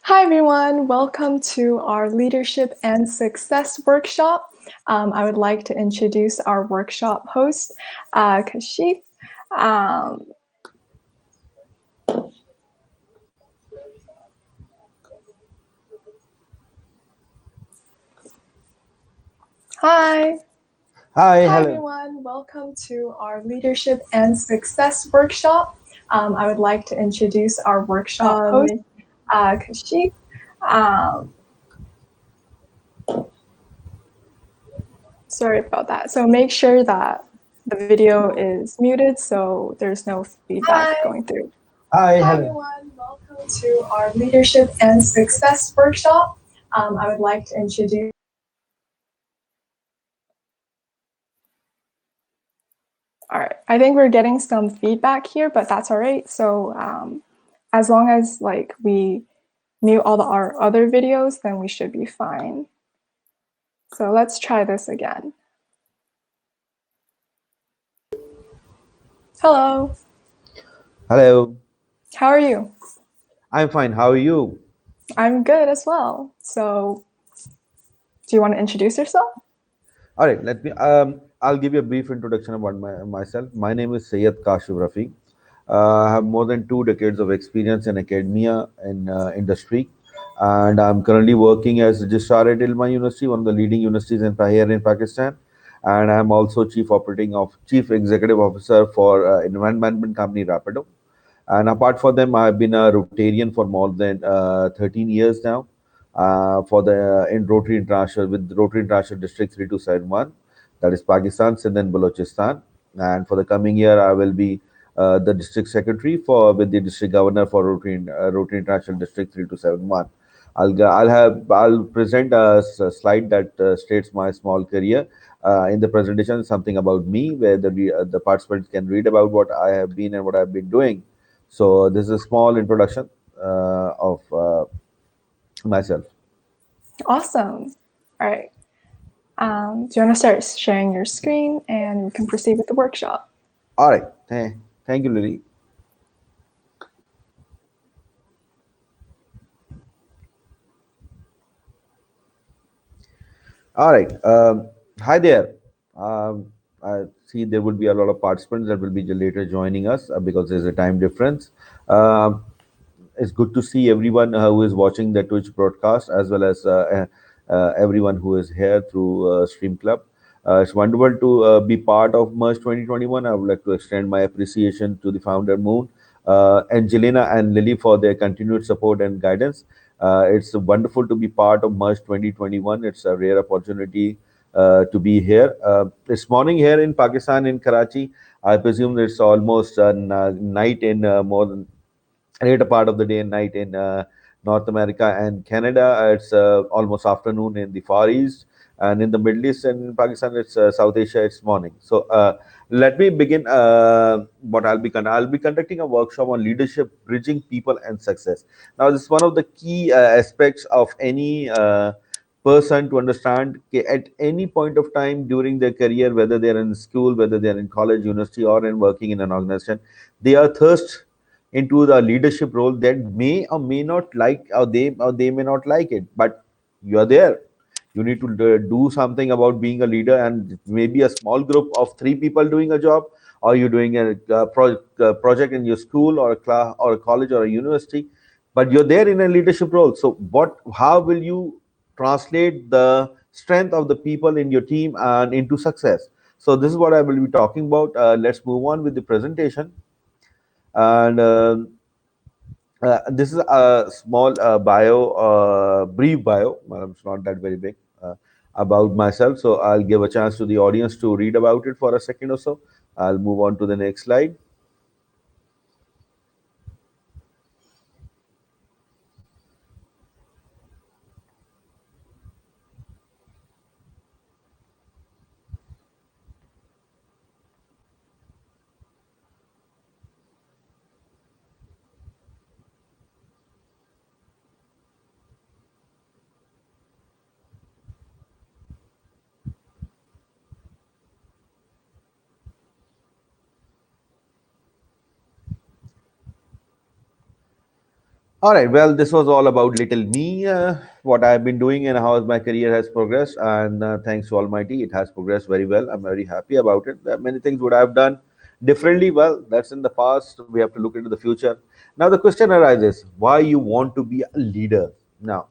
Hi, everyone. Welcome to our Leadership and Success workshop. I would like to introduce our workshop host, Kashif. Um, Hi. Hi, Hi, hello. everyone. Welcome to our Leadership and Success workshop. I would like to introduce our workshop host, Kashif. Um, Sorry about that. So make sure that the video is muted so there's no feedback going through. Hi, Hi, hello. everyone. Welcome to our Leadership and Success workshop. I would like to introduce. All right. I think we're getting some feedback here, but that's all right. So as long as we mute all our other videos, then we should be fine. So let's try this again. Hello. Hello. How are you? I'm fine. How are you? I'm good as well. So do you want to introduce yourself? All right, I'll give you a brief introduction about myself. My name is Sayyid Kashif Rafiq. I have more than 2 decades of experience in academia and industry, and I'm currently working as registrar at Ilma University, one of the leading universities here in Pakistan. And I'm also chief executive officer for investment management company Rapido. And apart from them, I've been a Rotarian for more than 13 years now. For the in Rotary International with Rotary International District 3271, that is Pakistan, Sindh, and Balochistan. And for the coming year, I will be the district secretary for with the district governor for Rotary International District 3271. I'll present a slide that states my small career. In the presentation, something about me, where the participants can read about what I have been and what I've been doing. So this is a small introduction of myself. Awesome. All right. Do you want to start sharing your screen and we can proceed with the workshop? All right. Thank you, Lily. All right. Hi there. I see there will be a lot of participants that will be later joining us because there's a time difference. Um, it's good to see everyone who is watching the Twitch broadcast as well as everyone who is here through Stream Club. It's wonderful to be part of Merge 2021. I would like to extend my appreciation to the founder Moon, Angelina, and Lily for their continued support and guidance. It's wonderful to be part of Merge 2021. It's a rare opportunity to be here. This morning here in Pakistan, in Karachi, I presume it's almost night in more than later part of the day and night in North America and Canada. It's almost afternoon in the Far East, and in the Middle East and in Pakistan, it's South Asia. It's morning. So let me begin. I'll be conducting a workshop on leadership, bridging people and success. Now, this is one of the key aspects of any. Person to understand at any point of time during their career, whether they're in school, whether they're in college, university, or in working in an organization, they are thirst into the leadership role that may or may not like, or they may not like it, but you are there. You need to do something about being a leader, and maybe a small group of 3 people doing a job, or you're doing a project in your school or a class or a college or a university, but you're there in a leadership role. So how will you translate the strength of the people in your team and into success? So this is what I will be talking about. Let's move on with the presentation. And this is a small brief bio. Well, it's not that very big about myself. So I'll give a chance to the audience to read about it for a second or so. I'll move on to the next slide. All right. Well, this was all about little me, what I've been doing, and how my career has progressed. And thanks to Almighty, it has progressed very well. I'm very happy about it. There are many things would I have done differently. Well, that's in the past. We have to look into the future. Now, the question arises: why you want to be a leader? Now,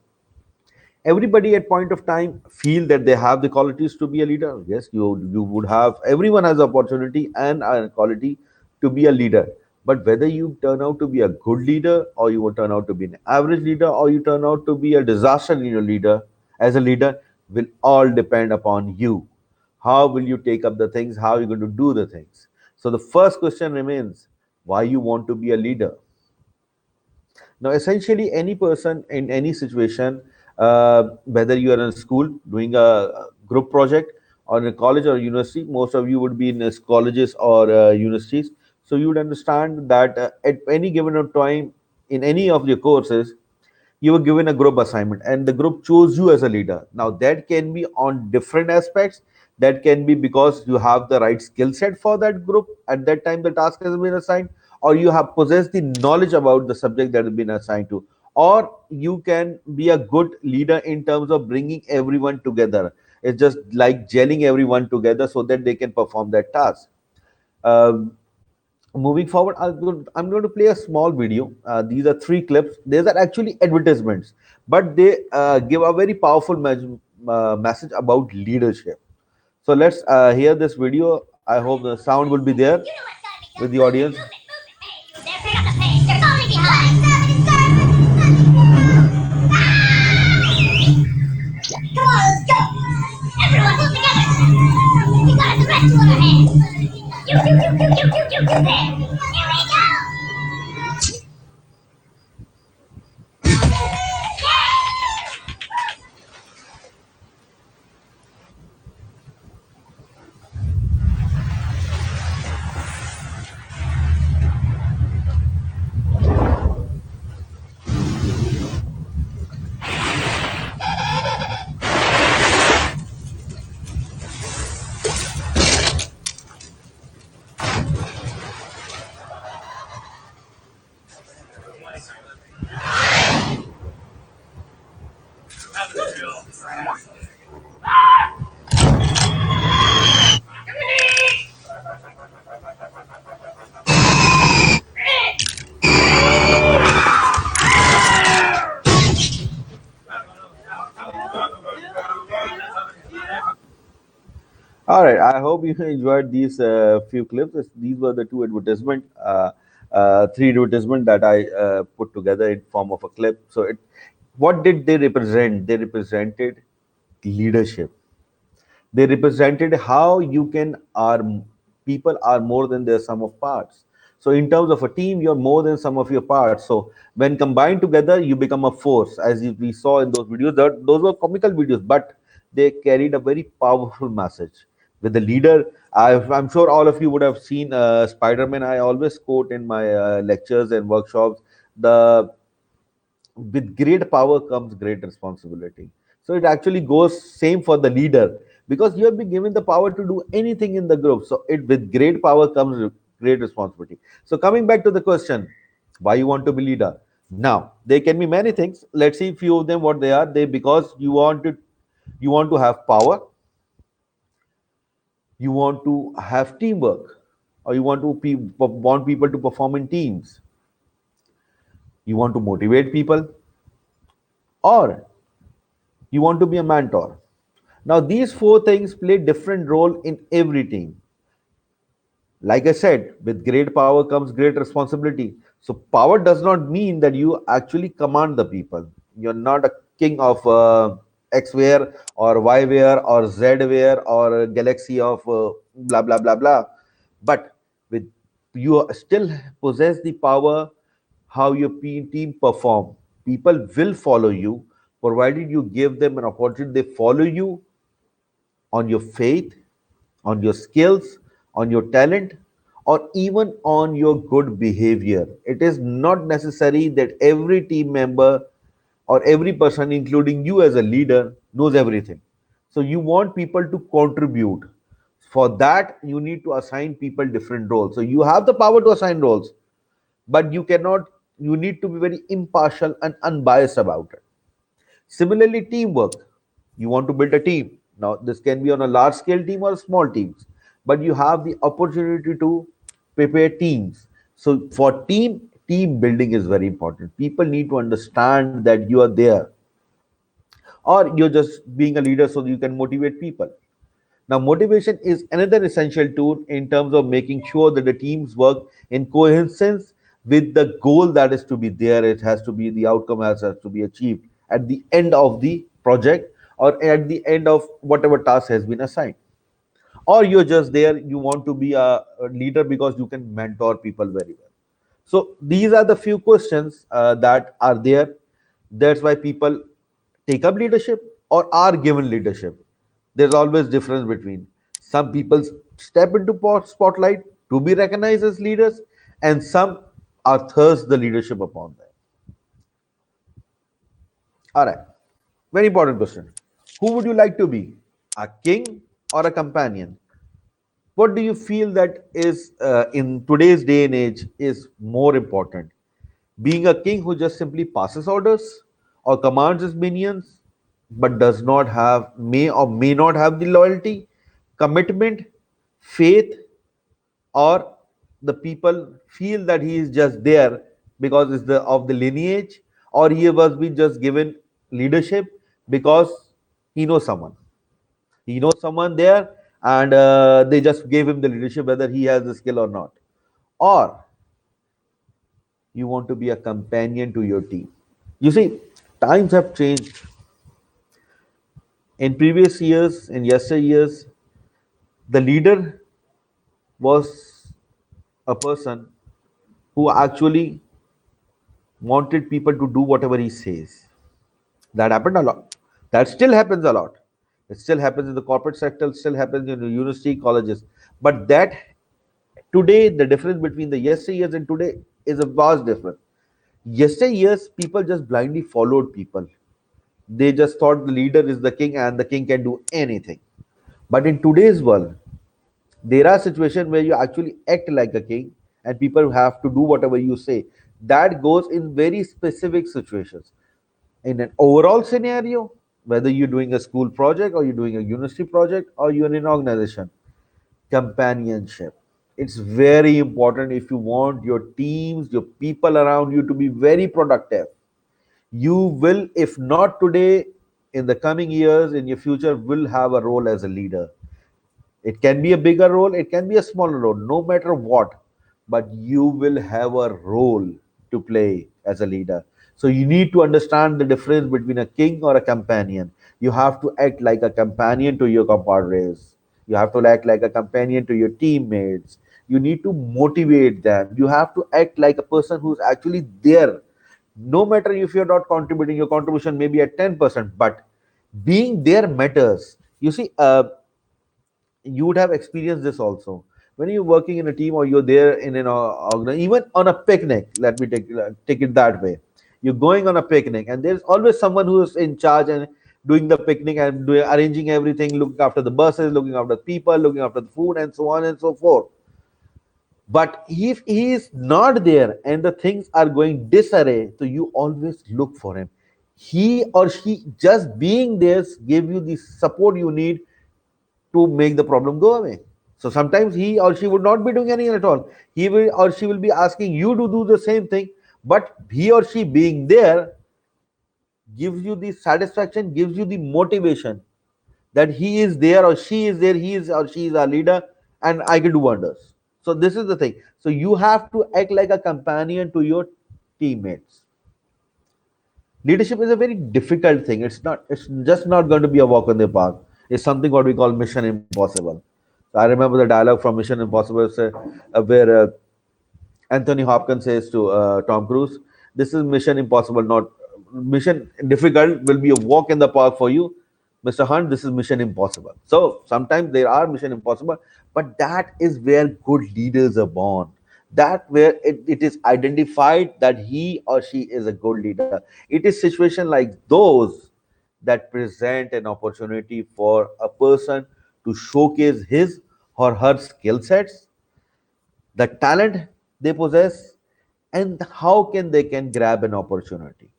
everybody at point of time feel that they have the qualities to be a leader. Yes, you would have, everyone has opportunity and a quality to be a leader, but whether you turn out to be a good leader, or you will turn out to be an average leader, or you turn out to be a disaster in your leader as a leader, will all depend upon you. How will you take up the things, how are you going to do the things? So the first question remains, why you want to be a leader? Now, essentially, any person in any situation, whether you are in school doing a group project, or in a college or university, most of you would be in colleges or universities. So you would understand that at any given time in any of your courses, you were given a group assignment and the group chose you as a leader. Now that can be on different aspects. That can be because you have the right skill set for that group at that time the task has been assigned, or you have possessed the knowledge about the subject that has been assigned to, or you can be a good leader in terms of bringing everyone together. It's just like gelling everyone together so that they can perform that task. Um Moving forward, I'm going to play a small video. These are three clips. These are actually advertisements, but they give a very powerful message about leadership. So let's hear this video. I hope the sound will be there with the audience. Come on, let's go! Everyone, move together! We got the rescue on our hands! You there! Here we go! All right. I hope you enjoyed these few clips. These were the two three advertisement that I put together in form of a clip. So, what did they represent? They represented leadership. They represented how you can are people are more than their sum of parts. So in terms of a team, you're more than sum of your parts. So when combined together, you become a force. As we saw in those videos, those were comical videos, but they carried a very powerful message. With the leader, I'm sure all of you would have seen Spider-Man. I always quote in my lectures and workshops, the with great power comes great responsibility. So it actually goes same for the leader, because you have been given the power to do anything in the group. So it with great power comes great responsibility. So coming back to the question, why you want to be leader? Now there can be many things. Let's see few of them what they are. They because you want to have power, you want to have teamwork, or you want to want people to perform in teams. You want to motivate people, or you want to be a mentor. Now, these four things play different role in every team. Like I said, with great power comes great responsibility. So, power does not mean that you actually command the people. You're not a king of X where or Y where or Z where or a galaxy of blah blah blah blah. But with you still possess the power how your team perform. People will follow you provided you give them an opportunity. They follow you on your faith, on your skills, on your talent, or even on your good behavior. It is not necessary that every team member or every person, including you as a leader, knows everything. So you want people to contribute. For that, you need to assign people different roles. So you have the power to assign roles, but you cannot. You need to be very impartial and unbiased about it. Similarly, teamwork. You want to build a team. Now, this can be on a large scale team or small teams, but you have the opportunity to prepare teams. So, for team building is very important. People need to understand that you are there, or you're just being a leader so you can motivate people. Now, motivation is another essential tool in terms of making sure that the teams work in coherence with the goal that is to be there. It has to be the outcome has to be achieved at the end of the project or at the end of whatever task has been assigned. Or you're just there, you want to be a leader because you can mentor people very well. So these are the few questions that are there. That's why people take up leadership or are given leadership. There's always difference between some people step into spotlight to be recognized as leaders, and some are thirst the leadership upon them. All right, very important question. Who would you like to be, a king or a companion? What do you feel that is in today's day and age is more important? Being a king who just simply passes orders or commands his minions, but does not have, may or may not have the loyalty, commitment, faith, or the people feel that he is just there because it's the of the lineage, or he was been just given leadership because he knows someone. He knows someone there, and they just gave him the leadership whether he has the skill or not. Or you want to be a companion to your team. You see, times have changed. In previous years, in yesteryears, the leader was a person who actually wanted people to do whatever he says. That happened a lot. That still happens a lot. It still happens in the corporate sector, it still happens in the university, colleges. But that today, the difference between the yesteryears and today is a vast difference. Yesteryears, people just blindly followed people. They just thought the leader is the king and the king can do anything. But in today's world, there are situations where you actually act like a king and people have to do whatever you say. That goes in very specific situations. In an overall scenario, whether you're doing a school project or you're doing a university project or you're in an organization, companionship. It's very important if you want your teams, your people around you to be very productive. You will, if not today, in the coming years, in your future, will have a role as a leader. It can be a bigger role, it can be a smaller role, no matter what, but you will have a role to play as a leader. So you need to understand the difference between a king or a companion. You have to act like a companion to your compadres. You have to act like a companion to your teammates. You need to motivate them. You have to act like a person who's actually there. No matter if you're not contributing, your contribution may be at 10%, but being there matters. You see, you would have experienced this also when you're working in a team or you're there in an even on a picnic. Let me take it that way. You're going on a picnic and there's always someone who's in charge and doing the picnic and arranging everything, looking after the buses, looking after the people, looking after the food, and so on and so forth. But if he is not there and the things are going disarray, so you always look for him. He or she just being there give you the support you need to make the problem go away. So sometimes he or she would not be doing anything at all. He will or she will be asking you to do the same thing, but he or she being there gives you the satisfaction, gives you the motivation that he is there or she is there, he is or she is our leader, and I can do wonders. So this is the thing. So you have to act like a companion to your teammates. Leadership is a very difficult thing. It's just not going to be a walk in the park. It's something what we call mission impossible. So I remember the dialogue from Mission Impossible where Anthony Hopkins says to Tom Cruise, "This is Mission Impossible, not mission difficult. Will be a walk in the park for you, Mr. Hunt. This is Mission Impossible." So sometimes there are Mission Impossible, but that is where good leaders are born. That where it is identified that he or she is a good leader. It is situation like those that present an opportunity for a person to showcase his or her skill sets, the talent they possess, and how can they can grab an opportunity.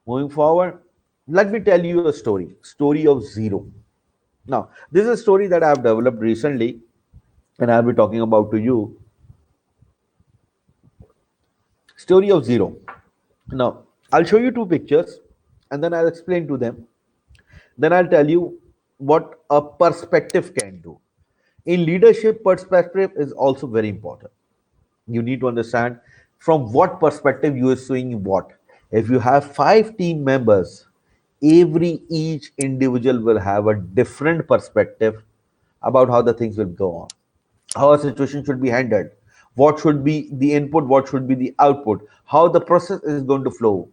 Moving forward, let me tell you a story of zero. Now, this is a story that I have developed recently, and I'll be talking about to you. Story of zero. Now, I'll show you two pictures, and then I'll explain to them. Then I'll tell you what a perspective can do. In leadership, perspective is also very important. You need to understand from what perspective you are seeing what. If you have 5 team members, each individual will have a different perspective about how the things will go on, how a situation should be handled, what should be the input, what should be the output, how the process is going to flow,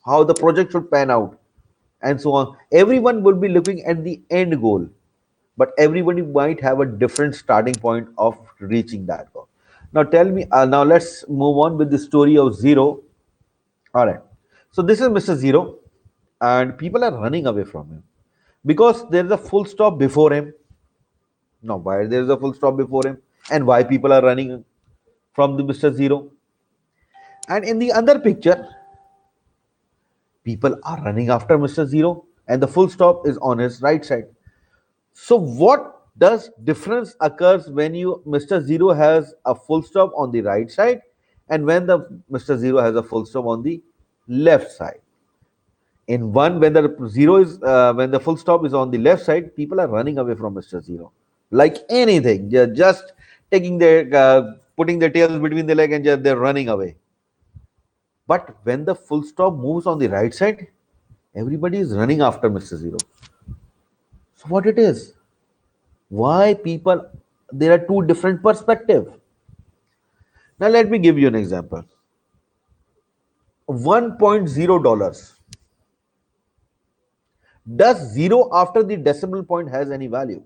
how the project should pan out, and so on. Everyone will be looking at the end goal, but everybody might have a different starting point of reaching that goal. Now, tell me, now let's move on with the story of Zero. All right. So, this is Mr. Zero, and people are running away from him because there is a full stop before him. Now, why there is a full stop before him, and why people are running from the Mr. Zero? And in the other picture, people are running after Mr. Zero, and the full stop is on his right side. So what does difference occurs when you Mr. Zero has a full stop on the right side and when the Mr. Zero has a full stop on the left side? In one, when the zero is when the full stop is on the left side, people are running away from Mr. Zero like anything. They're just taking their putting their tails between the leg and just they're running away. But when the full stop moves on the right side, everybody is running after Mr. Zero. So what it is? Why people, there are two different perspectives. Now let me give you an example. $1.0, does zero after the decimal point has any value?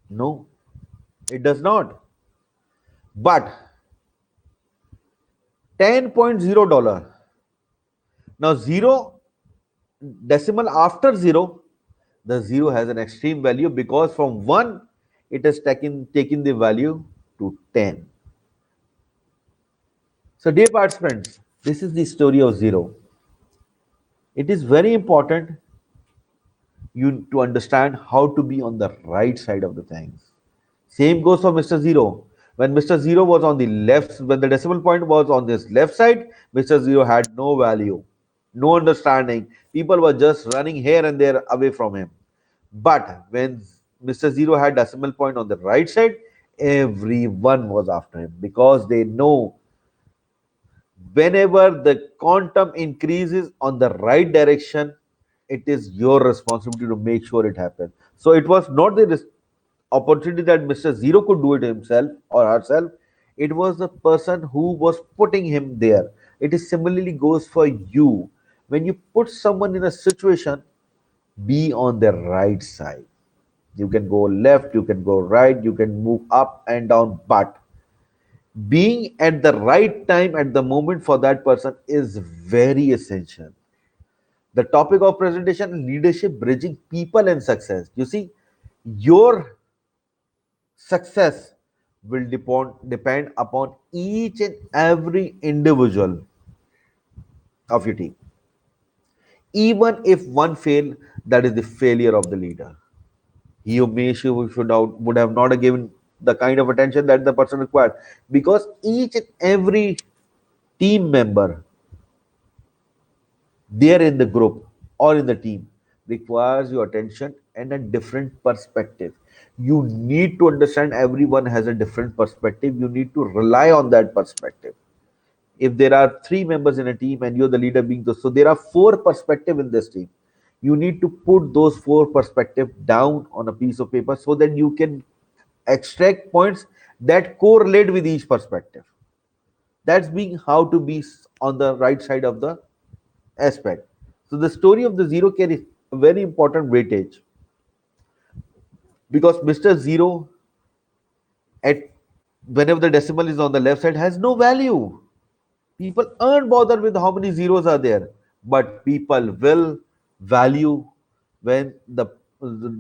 No, it does not. But $10.0, now zero decimal after zero, the zero has an extreme value because from 1 it has taken the value to 10. So dear participants, this is the story of zero. It is very important you to understand how to be on the right side of the things. Same goes for Mr. Zero. When Mr. Zero was on the left, when the decimal point was on this left side, Mr. Zero had no value, no understanding. People were just running here and there away from him. But when Mr. Zero had decimal point on the right side, everyone was after him because they know whenever the quantum increases on the right direction, it is your responsibility to make sure it happens. So it was not the opportunity that Mr. Zero could do it himself or herself. It was the person who was putting him there. It is similarly goes for you. When you put someone in a situation, be on the right side. You can go left, you can go right, you can move up and down, but being at the right time at the moment for that person is very essential. The topic of presentation: leadership bridging people and success. You see, your success will depend upon each and every individual of your team. Even if one fail, that is the failure of the leader. He or she would have not given the kind of attention that the person required, because each and every team member there in the group or in the team requires your attention and a different perspective. You need to understand everyone has a different perspective. You need to rely on that perspective. If there are 3 members in a team and you're the leader being the, so there are 4 perspectives in this team. You need to put those 4 perspectives down on a piece of paper so that you can extract points that correlate with each perspective. That's being how to be on the right side of the aspect. So the story of the zero carries a very important weightage because Mr. Zero at whenever the decimal is on the left side has no value. People aren't bothered with how many zeros are there, but people will value when the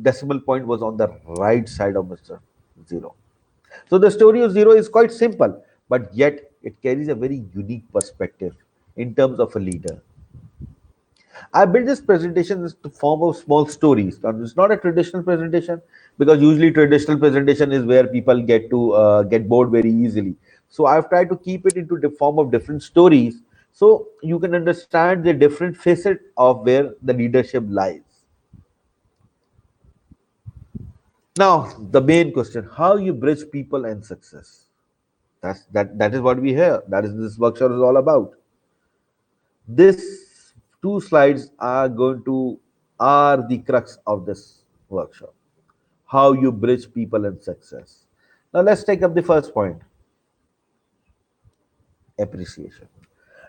decimal point was on the right side of Mr. Zero. So the story of zero is quite simple. but yet it carries a very unique perspective in terms of a leader. I built this presentation in the form of small stories. And it's not a traditional presentation because usually traditional presentation is where people get to get bored very easily. So I've tried to keep it into the form of different stories so you can understand the different facet of where the leadership lies. Now, the main question: how you bridge people and success. That is what we hear. That is this workshop is all about. This two slides are the crux of this workshop. How you bridge people and success. Now let's take up the first point: appreciation.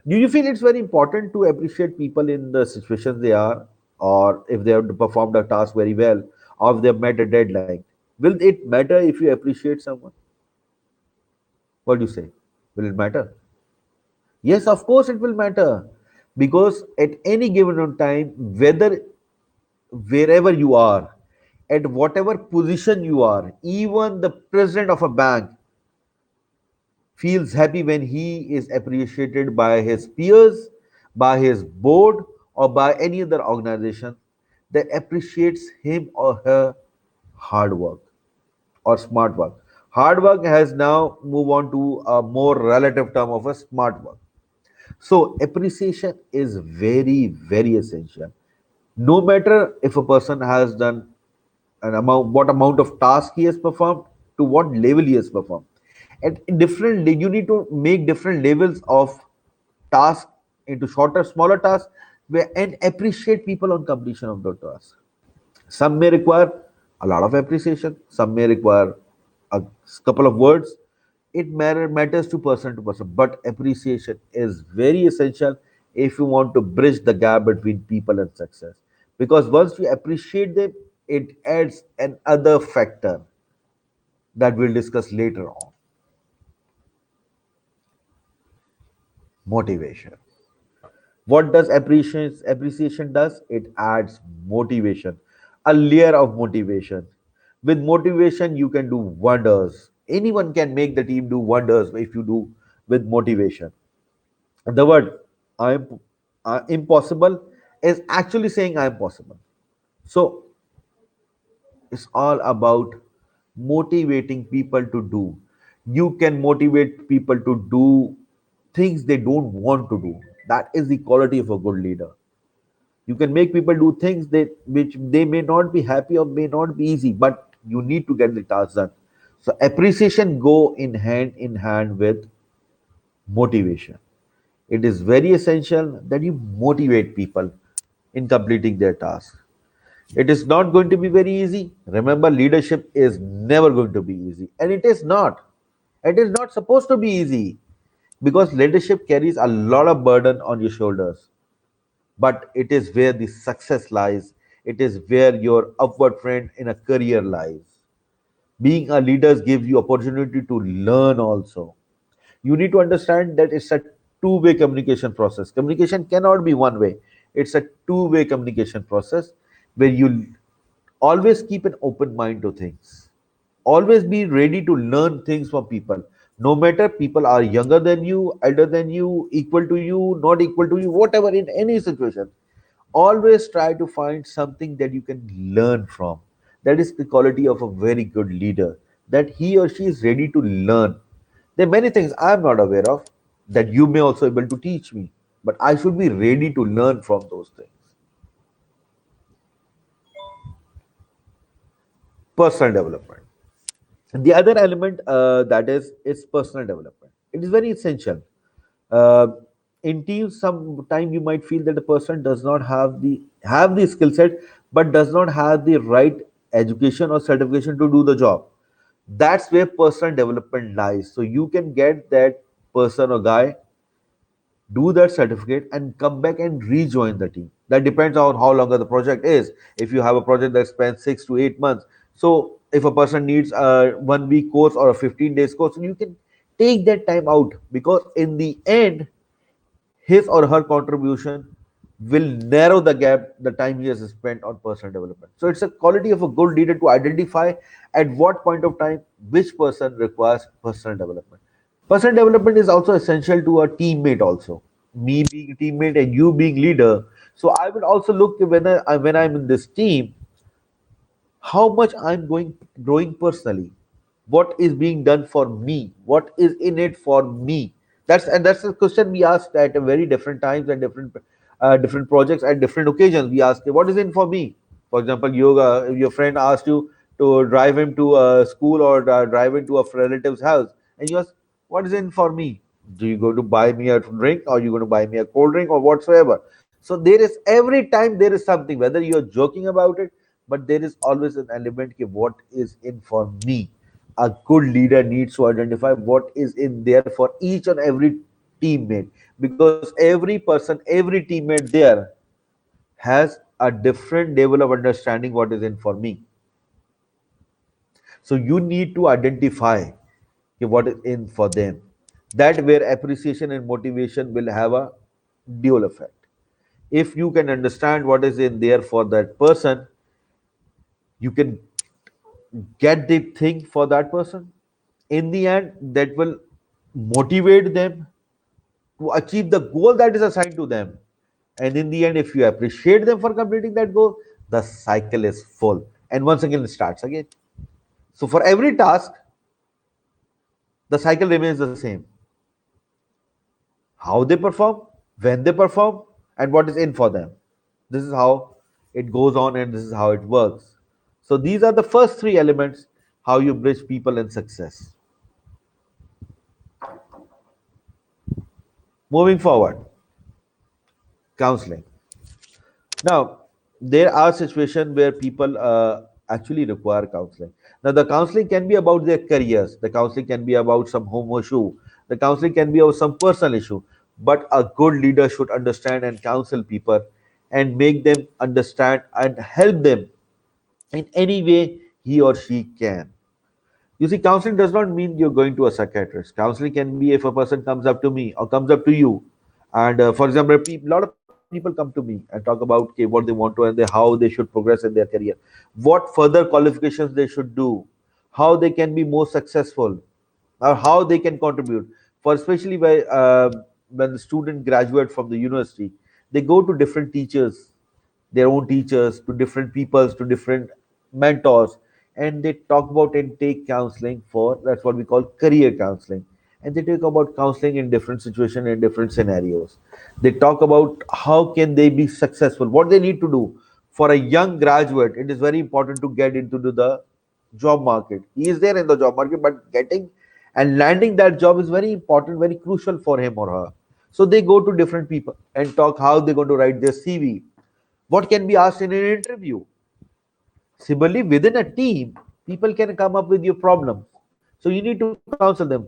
Do you feel it's very important to appreciate people in the situations they are, or if they have performed a task very well, or if they have met a deadline? Will it matter if you appreciate someone? What do you say? Will it matter? Yes, of course it will matter. Because at any given time, whether wherever you are, at whatever position you are, even the president of a bank feels happy when he is appreciated by his peers, by his board, or by any other organization that appreciates him or her hard work or smart work. Hard work has now moved on to a more relative term of a smart work. So appreciation is very, very essential. No matter if a person has done an amount, what amount of task he has performed, to what level he has performed. At different, you need to make different levels of task into shorter, smaller tasks, and appreciate people on completion of the task. Some may require a lot of appreciation. Some may require a couple of words. It matters to person, but appreciation is very essential if you want to bridge the gap between people and success. Because once you appreciate them, it adds another factor that we'll discuss later on: motivation. What does appreciation does? It adds motivation, a layer of motivation. With motivation, you can do wonders. Anyone can make the team do wonders if you do with motivation. The word I'm impossible is actually saying I'm possible. So it's all about motivating people to do. You can motivate people to do things they don't want to do. That is the quality of a good leader. You can make people do things which they may not be happy or may not be easy, but you need to get the task done. So appreciation go in hand with motivation. It is very essential that you motivate people in completing their task. It is not going to be very easy. Remember, leadership is never going to be easy, and it is not. It is not supposed to be easy because leadership carries a lot of burden on your shoulders, but it is where the success lies. It is where your upward trend in a career lies. Being a leader gives you opportunity to learn also. You need to understand that it's a two-way communication process. Communication cannot be one way. It's a two-way communication process where you always keep an open mind to things. Always be ready to learn things from people. No matter people are younger than you, elder than you, equal to you, not equal to you, whatever, in any situation, always try to find something that you can learn from. That is the quality of a very good leader, that he or she is ready to learn. There are many things I'm not aware of that you may also able to teach me, but I should be ready to learn from those things. Personal development. The other element that is personal development. It is very essential. Uh, in teams, sometime you might feel that the person does not have the skill set, but does not have the right education or certification to do the job. That's where personal development lies. So you can get that person or guy, do that certificate, and come back and rejoin the team. That depends on how long the project is. If you have a project that spans 6 to 8 months, so if a person needs a 1 week course or a 15 days course, you can take that time out, because in the end, his or her contribution will narrow the gap, the time he has spent on personal development. So it's a quality of a good leader to identify at what point of time which person requires personal development. Personal development is also essential to a teammate also. Me being a teammate and you being leader. So I will also look when I'm in this team, how much I'm going growing personally, what is being done for me, what is in it for me. That's the question we asked at a very different times and different projects at different occasions. We ask, what is in for me? For example, yoga. If your friend asked you to drive him to a school or drive him to a relative's house, and you ask, what is in for me? Do you go to buy me a drink, or you going to buy me a cold drink, or whatsoever? So there is every time there is something, whether you're joking about it, but there is always an element of what is in for me. A good leader needs to identify what is in there for each and every teammate, because every person, every teammate there has a different level of understanding what is in for me. So you need to identify what is in for them. That where appreciation and motivation will have a dual effect. If you can understand what is in there for that person, you can get the thing for that person. In the end, that will motivate them to achieve the goal that is assigned to them. And in the end, if you appreciate them for completing that goal, the cycle is full. And once again, it starts again. So for every task, the cycle remains the same. How they perform, when they perform, and what is in for them. This is how it goes on and this is how it works. So these are the first three elements how you bridge people and success. Moving forward, counseling. Now, there are situations where people actually require counseling. Now, the counseling can be about their careers, the counseling can be about some home issue, the counseling can be about some personal issue. But a good leader should understand and counsel people and make them understand and help them in any way he or she can. You see, counseling does not mean you're going to a psychiatrist. Counseling can be if a person comes up to me or comes up to you, and for example, a lot of people come to me and talk about okay, what they want to and how they should progress in their career, what further qualifications they should do, how they can be more successful, or how they can contribute. For especially when the student graduate from the university, they go to different teachers, their own teachers, to different peoples, to different mentors, and they talk about and take counseling for that's what we call career counseling. And they talk about counseling in different situations and different scenarios. They talk about how can they be successful, what they need to do. For a young graduate, it is very important to get into the job market. He is there in the job market, but getting and landing that job is very important, very crucial for him or her. So they go to different people and talk how they're going to write their CV, what can be asked in an interview. Similarly, within a team, people can come up with your problems. So you need to counsel them.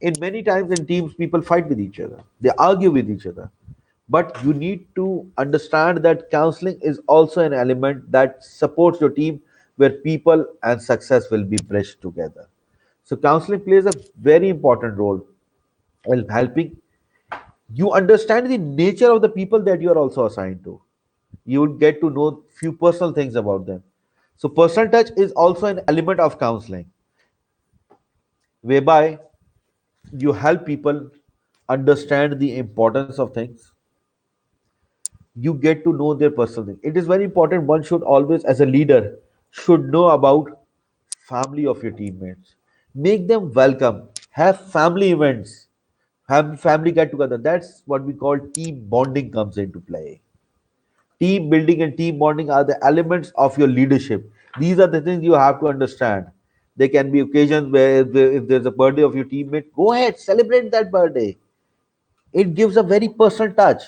In many times in teams, people fight with each other, they argue with each other. But you need to understand that counseling is also an element that supports your team where people and success will be bridged together. So counseling plays a very important role in helping you understand the nature of the people that you are also assigned to. You would get to know few personal things about them. So personal touch is also an element of counseling, whereby you help people understand the importance of things. You get to know their personal things. It is very important. One should always, as a leader, should know about family of your teammates. Make them welcome. Have family events. Have family get together. That's what we call team bonding comes into play. Team building and team bonding are the elements of your leadership. These are the things you have to understand. There can be occasions where if there's a birthday of your teammate, go ahead, celebrate that birthday. It gives a very personal touch.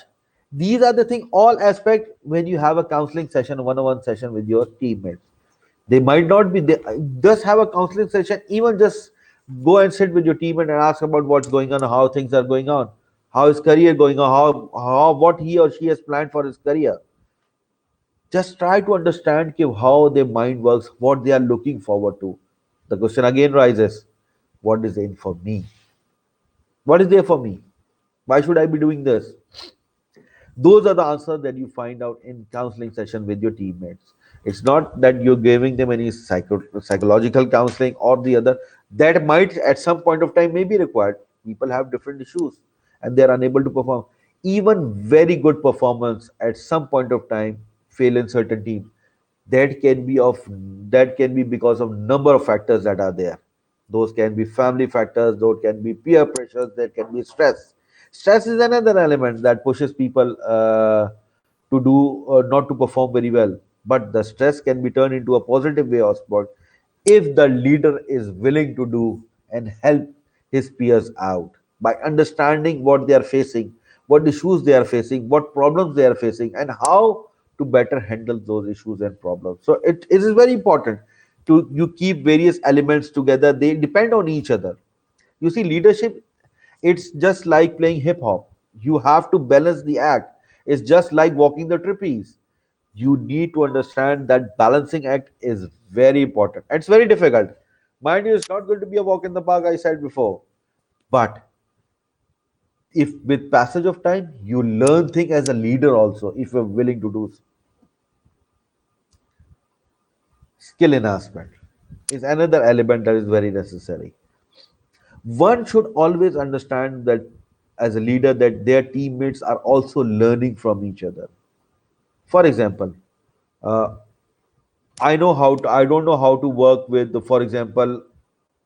These are the thing, all aspect when you have a counseling session, a one-on-one session with your teammates. They might not be they just have a counseling session, even just go and sit with your teammate and ask about what's going on, how things are going on, how his career going on, how what he or she has planned for his career. Just try to understand how their mind works, what they are looking forward to. The question again rises, what is in for me? What is there for me? Why should I be doing this? Those are the answers that you find out in counseling session with your teammates. It's not that you're giving them any psychological counseling or the other. That might at some point of time may be required. People have different issues and they are unable to perform. Even very good performance at some point of time fail in certain teams. That can be of that can be because of number of factors that are there. Those can be family factors, those can be peer pressures, there can be stress. Stress is another element that pushes people to do not to perform very well. But the stress can be turned into a positive way of sport if the leader is willing to do and help his peers out by understanding what they are facing, what issues they are facing, what problems they are facing, and how to better handle those issues and problems. So it is very important to you keep various elements together. They depend on each other. You see, leadership, it's just like playing hip hop. You have to balance the act. It's just like walking the trapeze. You need to understand that balancing act is very important. It's very difficult. Mind you, it's not going to be a walk in the park, I said before. But if with passage of time, you learn things as a leader also, if you're willing to do skill enhancement is another element that is very necessary. One should always understand that as a leader that their teammates are also learning from each other. For example, uh, I don't know how to work with, for example,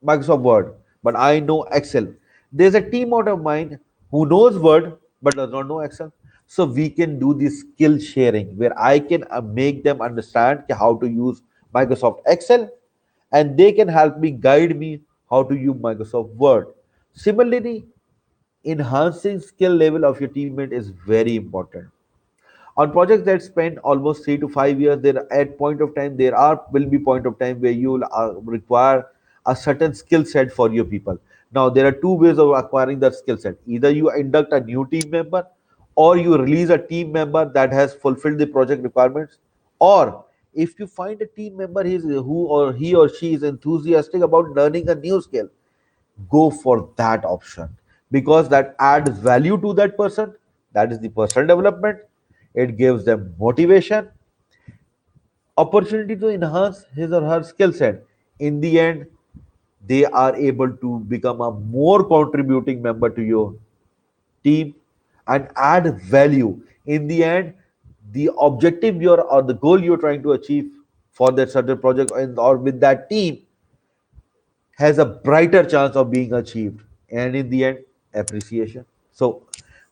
Microsoft Word, but I know Excel. There's a team out of mine who knows Word but does not know Excel. So we can do this skill sharing where I can make them understand how to use Microsoft Excel, and they can help me guide me how to use Microsoft Word. Similarly, enhancing skill level of your teammate is very important. On projects that spend almost 3 to 5 years, there at point of time there are will be point of time where you will require a certain skill set for your people. Now there are two ways of acquiring that skill set: either you induct a new team member, or you release a team member that has fulfilled the project requirements, or if you find a team member who or he or she is enthusiastic about learning a new skill, go for that option, because that adds value to that person. That is the personal development. It gives them motivation, opportunity to enhance his or her skill set. In the end, they are able to become a more contributing member to your team and add value. In the end, the objective you're or the goal you're trying to achieve for that certain project or with that team has a brighter chance of being achieved, and in the end, appreciation. So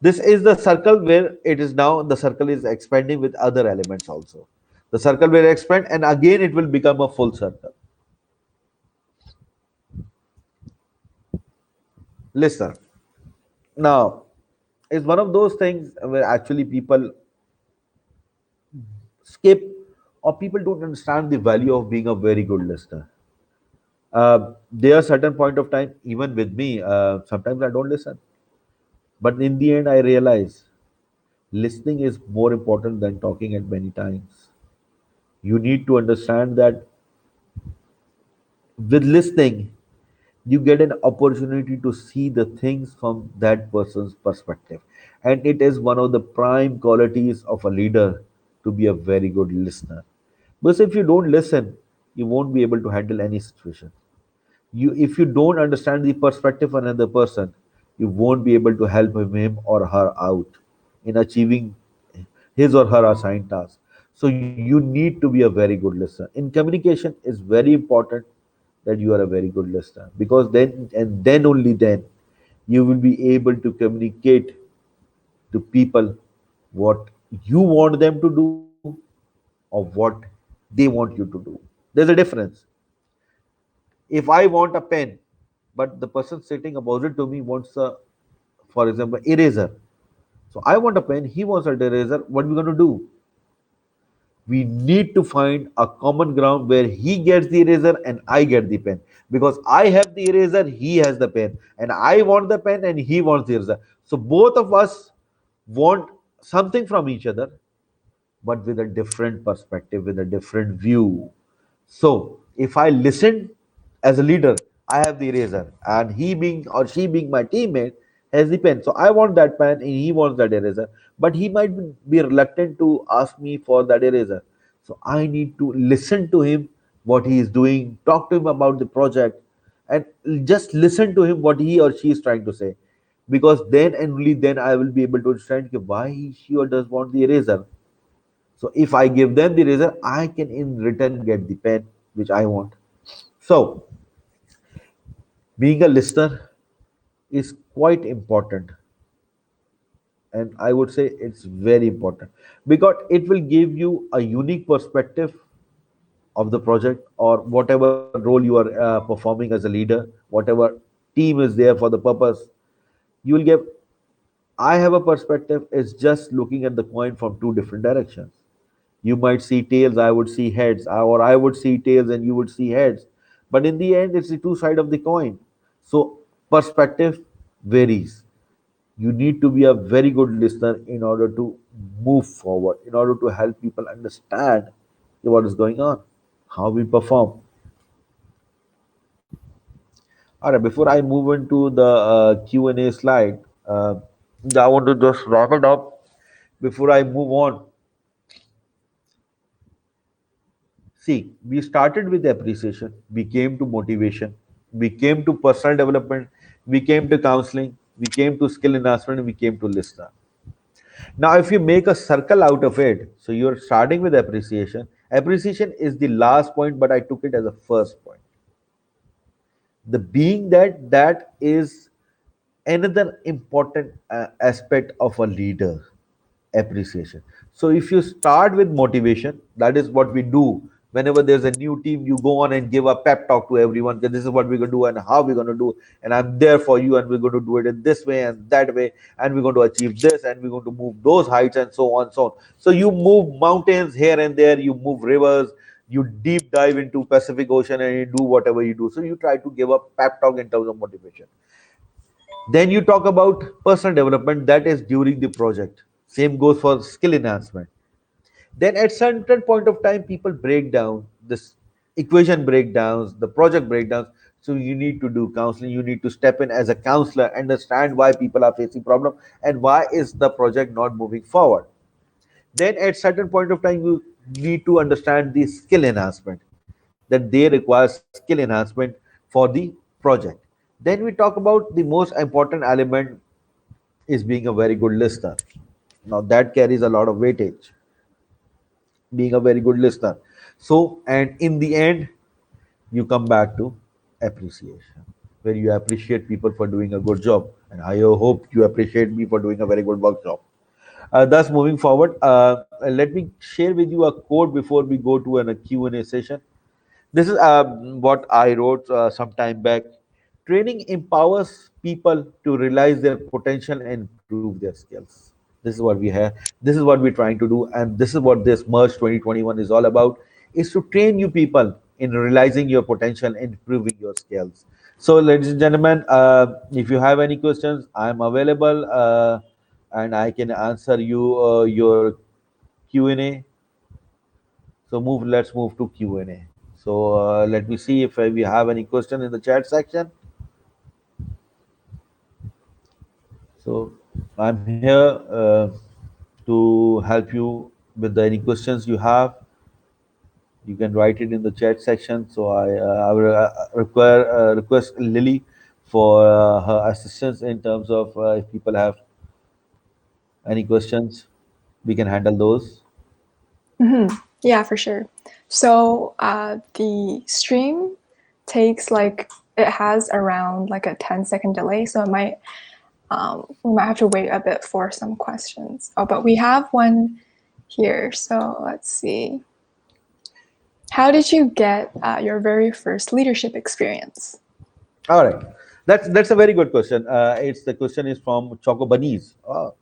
this is the circle where it is now the circle is expanding with other elements also. The circle will expand and again it will become a full circle. Listen, now is one of those things where actually people skip, or people don't understand the value of being a very good listener. There are certain point of time, even with me, sometimes I don't listen, but in the end I realize listening is more important than talking at many times. You need to understand that with listening, you get an opportunity to see the things from that person's perspective. And it is one of the prime qualities of a leader to be a very good listener. Because if you don't listen, you won't be able to handle any situation. You if you don't understand the perspective of another person, you won't be able to help him or her out in achieving his or her assigned task. So you need to be a very good listener. In communication, it's very important that you are a very good listener, because then and then only then you will be able to communicate to people what you want them to do or what they want you to do. There's a difference. If I want a pen, but the person sitting opposite to me wants a, for example, eraser. So I want a pen, he wants an eraser. What are we going to do? We need to find a common ground where he gets the eraser and I get the pen. Because I have the eraser, he has the pen, and I want the pen and he wants the eraser. So both of us want something from each other, but with a different perspective, with a different view. So if I listen as a leader, I have the eraser, and he being or she being my teammate has the pen. So I want that pen, and he wants that eraser, but he might be reluctant to ask me for that eraser. So I need to listen to him, what he is doing, talk to him about the project, and just listen to him what he or she is trying to say, because then and only then I will be able to understand why he, she or does want the eraser. So if I give them the eraser, I can in return get the pen which I want. So being a listener is quite important, and I would say it's very important because it will give you a unique perspective of the project or whatever role you are performing as a leader, whatever team is there for the purpose. You will give, I have a perspective is just looking at the coin from two different directions. You might see tails, I would see heads, or I would see tails and you would see heads. But in the end, it's the two sides of the coin. So perspective varies. You need to be a very good listener in order to move forward, in order to help people understand what is going on, how we perform. All right, before I move into the Q&A slide, I want to just wrap it up. Before I move on, see, we started with appreciation, we came to motivation, we came to personal development, we came to counseling, we came to skill enhancement, and we came to listener. Now, if you make a circle out of it, so you're starting with appreciation. Appreciation is the last point, but I took it as a first point. The being that is another important aspect of a leader, appreciation. So if you start with motivation, that is what we do. Whenever there's a new team, you go on and give a pep talk to everyone that this is what we're going to do and how we're going to do, and I'm there for you, and we're going to do it in this way and that way, and we're going to achieve this, and we're going to move those heights, and so on, so on. So you move mountains here and there, you move rivers, you deep dive into Pacific Ocean, and you do whatever you do. So you try to give a pep talk in terms of motivation. Then you talk about personal development, that is during the project. Same goes for skill enhancement. Then at certain point of time, people break down this equation breakdowns, the project breakdowns. So you need to do counseling. You need to step in as a counselor, understand why people are facing problem and why is the project not moving forward. Then at certain point of time, you need to understand the skill enhancement, that they require skill enhancement for the project. Then we talk about the most important element is being a very good listener. Now that carries a lot of weightage, being a very good listener. So, and in the end, you come back to appreciation, where you appreciate people for doing a good job. And I hope you appreciate me for doing a very good work job. Thus, moving forward, let me share with you a quote before we go to a Q&A session. This is what I wrote some time back. Training empowers people to realize their potential and improve their skills. This is what we have. This is what we're trying to do, and this is what this Merge 2021 is all about: is to train you people in realizing your potential and improving your skills. So, ladies and gentlemen, if you have any questions, I'm available, and I can answer you your Q&A. So move. Let's move to Q&A. So let me see if we have any question in the chat section. So I'm here to help you with any questions you have. You can write it in the chat section. So I will request Lily for her assistance in terms of if people have any questions, we can handle those. Yeah, for sure. So the stream takes like it has around like a 10-second delay, so it might we might have to wait a bit for some questions. Oh, but we have one here. So let's see. How did you get your very first leadership experience? All right, that's a very good question. It's the question is from Choco Bunnies. Oh,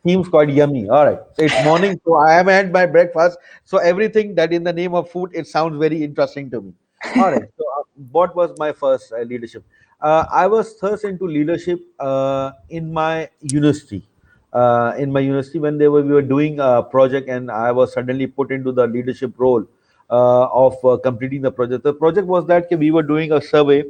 seems quite yummy. All right. So it's morning, so I am at my breakfast. So everything that in the name of food, it sounds very interesting to me. All right. So what was my first leadership? I was thrust into leadership in my university. In my university, when we were doing a project, and I was suddenly put into the leadership role of completing the project. The project was that we were doing a survey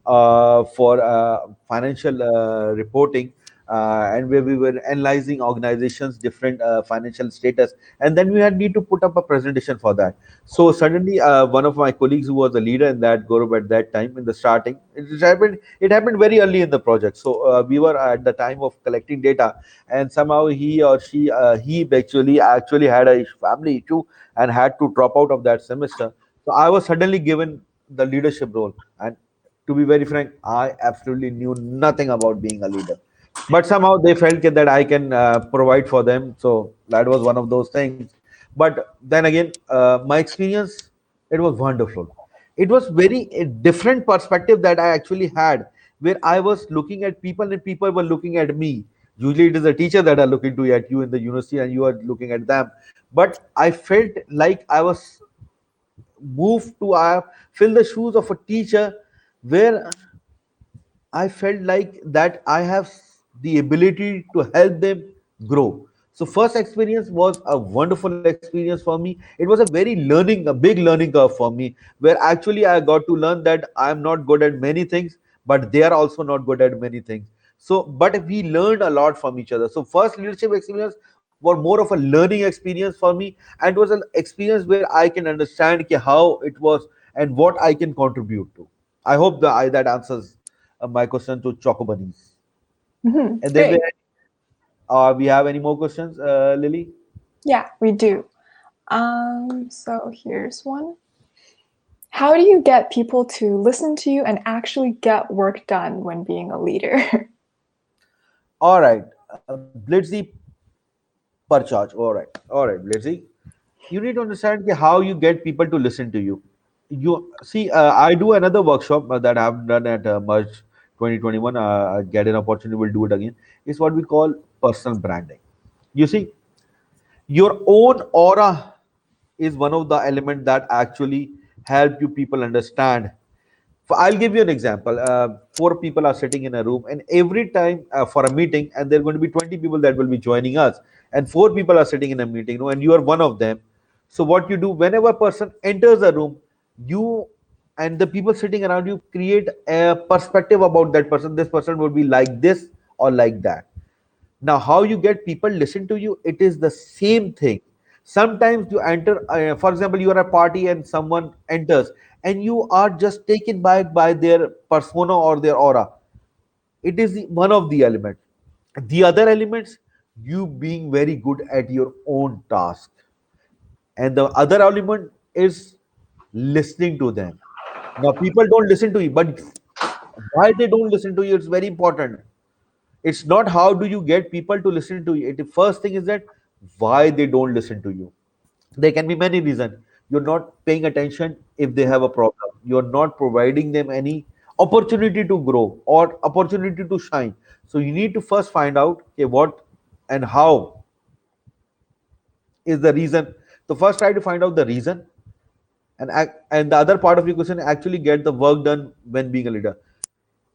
for financial reporting and where we were analyzing organizations different financial status, and then we had need to put up a presentation for that. So suddenly one of my colleagues who was a leader in that group at that time in the starting, it happened very early in the project. So we were at the time of collecting data, and somehow he or she he actually had a family issue and had to drop out of that semester. So I was suddenly given the leadership role, and to be very frank, I absolutely knew nothing about being a leader. But somehow they felt that I can provide for them. So that was one of those things. But then again, my experience, it was wonderful. It was very a different perspective that I actually had, where I was looking at people and people were looking at me. Usually, it is a teacher that are looking to at you in the university and you are looking at them. But I felt like I was moved to fill the shoes of a teacher, where I felt like that I have the ability to help them grow. So first experience was a wonderful experience for me. It was a big learning curve for me, where actually I got to learn that I am not good at many things, but they are also not good at many things. So, but we learned a lot from each other. So first leadership experience was more of a learning experience for me, and it was an experience where I can understand how it was and what I can contribute to. I hope that answers my question to Choco Bunnies. And then Great. we have any more questions, Lily? Yeah, we do. So here's one. How do you get people to listen to you and actually get work done when being a leader? All right, Blitzy per charge. All right, Blitzy. You need to understand how you get people to listen to you. You see, I do another workshop that I've done at Merge 2021. I get an opportunity, we'll do it again. It's what we call personal branding. You see, your own aura is one of the elements that actually help you people understand. I'll give you an example. Four people are sitting in a room, and every time for a meeting, and there are going to be 20 people that will be joining us, and four people are sitting in a meeting, and you are one of them. So what you do whenever a person enters a room, you and the people sitting around you create a perspective about that person. This person would be like this or like that. Now how you get people listen to you, it is the same thing. Sometimes you enter, for example, you are a party and someone enters and you are just taken by their persona or their aura. It is one of the elements. The other elements, you being very good at your own task, and the other element is listening to them. Now people don't listen to you, but why they don't listen to you, it's very important. It's not how do you get people to listen to you. The first thing is that why they don't listen to you. There can be many reasons. You're not paying attention if they have a problem. You're not providing them any opportunity to grow or opportunity to shine. So you need to first find out, okay, what and how is the reason. So first try to find out the reason, and the other part of your question, actually get the work done when being a leader.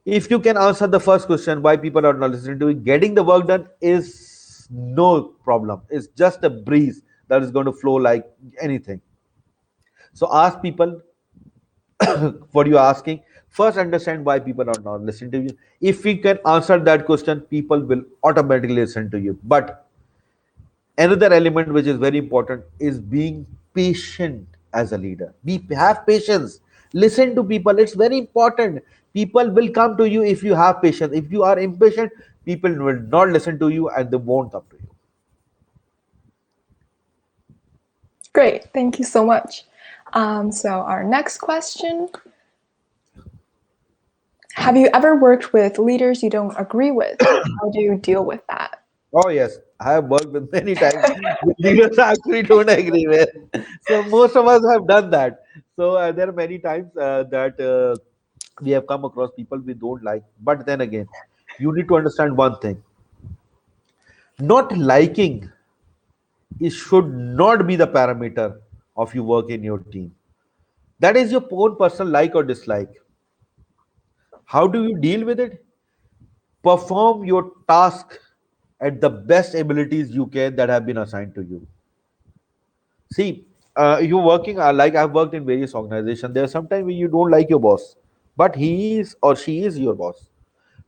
If you can answer the first question, why people are not listening to it, getting the work done is no problem. It's just a breeze that is going to flow like anything. So ask people what you're asking. First, understand why people are not listening to you. If we can answer that question, people will automatically listen to you. But another element which is very important is being patient as a leader. Have patience. Listen to people. It's very important. People will come to you if you have patience. If you are impatient, people will not listen to you and they won't come to you. Great, thank you so much. So our next question. Have you ever worked with leaders you don't agree with? How do you deal with that? Oh yes, I have worked with many times with leaders I actually don't agree with. So most of us have done that. So there are many times that we have come across people we don't like. But then again, you need to understand one thing: not liking it should not be the parameter of your work in your team. That is your own personal like or dislike. How do you deal with it? Perform your task at the best abilities you can that have been assigned to you. See, you're working like I've worked in various organizations. There are sometimes when you don't like your boss, but he is or she is your boss.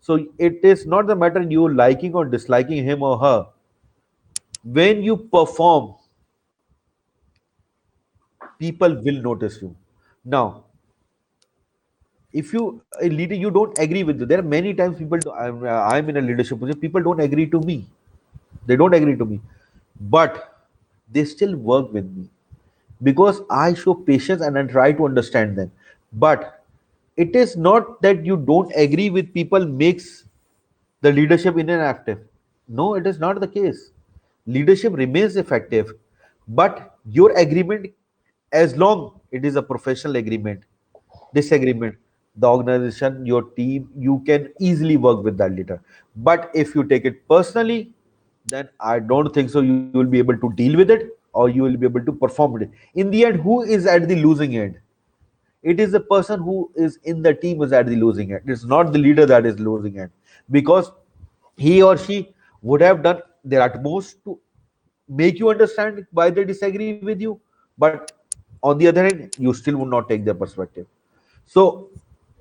So it is not the matter you liking or disliking him or her. When you perform, people will notice you. Now, if you a leader, you don't agree with you. There are many times people do, I'm in a leadership position, people don't agree to me. They don't agree to me, but they still work with me because I show patience and I try to understand them. But it is not that you don't agree with people makes the leadership inactive. No, it is not the case. Leadership remains effective, but your agreement, as long it is a professional agreement, disagreement, the organization, your team, you can easily work with that leader. But if you take it personally, then I don't think so. You will be able to deal with it or you will be able to perform it. In the end, who is at the losing end? It is the person who is in the team is at the losing end. It's not the leader that is losing end because he or she would have done their utmost to make you understand why they disagree with you. But on the other hand, you still would not take their perspective. So,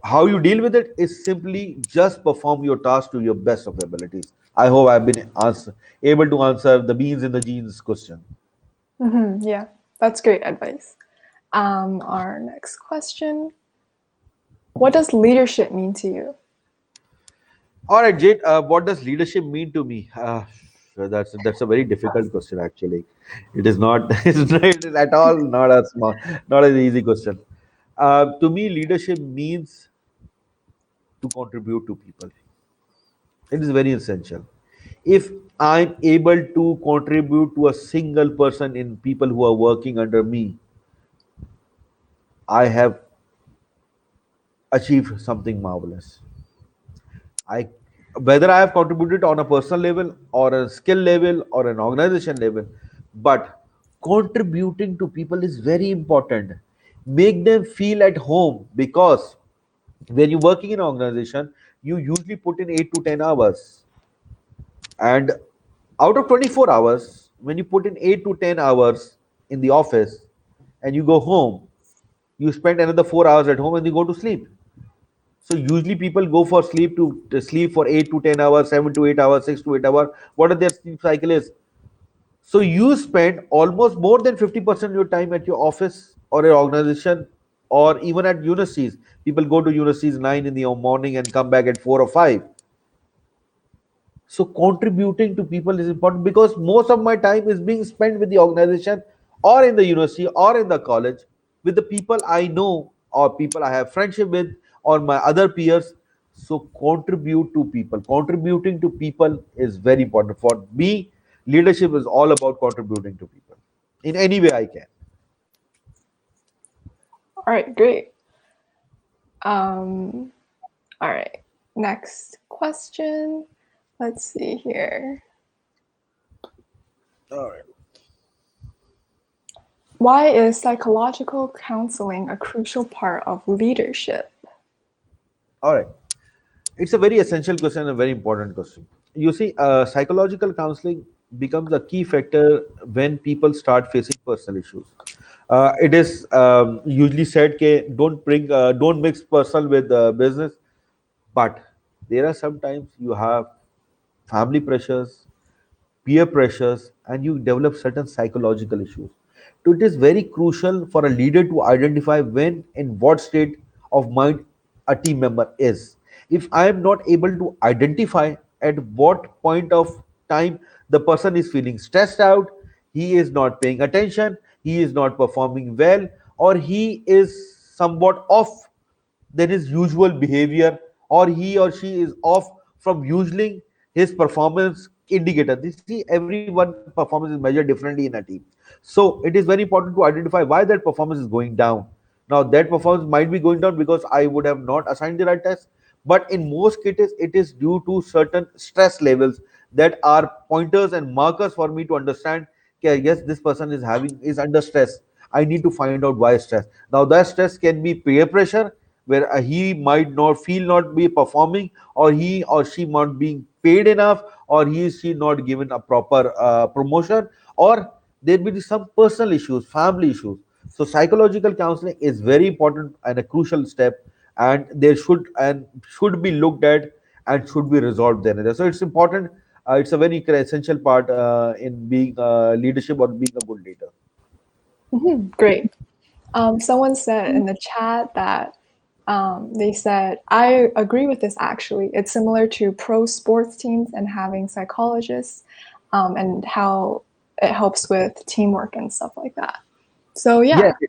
how you deal with it is simply just perform your task to your best of abilities. I hope I've been able to answer the beans in the jeans question. Yeah, that's great advice. Our next question: what does leadership mean to you? All right, Jade. What does leadership mean to me? So that's a very difficult question. Actually, it is not. It is at all not a small, not an easy question. To me, leadership means to contribute to people. It is very essential. If I'm able to contribute to a single person in people who are working under me, I have achieved something marvelous. I whether I have contributed on a personal level or a skill level or an organization level, but contributing to people is very important. Make them feel at home because when you're working in an organization, you usually put in 8 to 10 hours, and out of 24 hours, when you put in 8 to 10 hours in the office and you go home, you spend another 4 hours at home and you go to sleep. So usually people go for sleep to sleep for 8 to 10 hours, 7 to 8 hours, 6 to 8 hours. What are their sleep cycle is? So you spend almost more than 50% of your time at your office or your organization or even at universities. People go to universities 9 in the morning and come back at 4 or 5. So contributing to people is important because most of my time is being spent with the organization or in the university or in the college with the people I know or people I have friendship with or my other peers. So contribute to people. Contributing to people is very important. For me, leadership is all about contributing to people in any way I can. All right, great. Um, all right, next question. Let's see here. All right. Why is psychological counseling a crucial part of leadership? All right. It's a very essential question and a very important question. You see, psychological counseling becomes a key factor when people start facing personal issues. It is usually said, "Ke don't mix personal with business," but there are sometimes you have family pressures, peer pressures, and you develop certain psychological issues. So it is very crucial for a leader to identify when and what state of mind a team member is. If I am not able to identify at what point of time the person is feeling stressed out, he is not paying attention, he is not performing well, or he is somewhat off than his usual behavior, or he or she is off from usually his performance indicator. This see everyone performance is measured differently in a team. So it is very important to identify why that performance is going down. Now that performance might be going down because I would have not assigned the right test, but in most cases it is due to certain stress levels that are pointers and markers for me to understand, okay, yes, this person is under stress. I need to find out why stress. Now that stress can be peer pressure where he might not feel not be performing, or he or she not being paid enough, or he is she not given a proper promotion, or there will be some personal issues, family issues. So psychological counseling is very important and a crucial step, and there should be looked at, and should be resolved then and there. So it's important. It's a very essential part in being leadership or being a good leader. Great. Someone said in the chat that they said, I agree with this actually. It's similar to pro sports teams and having psychologists and how it helps with teamwork and stuff like that. So, Yes, yeah.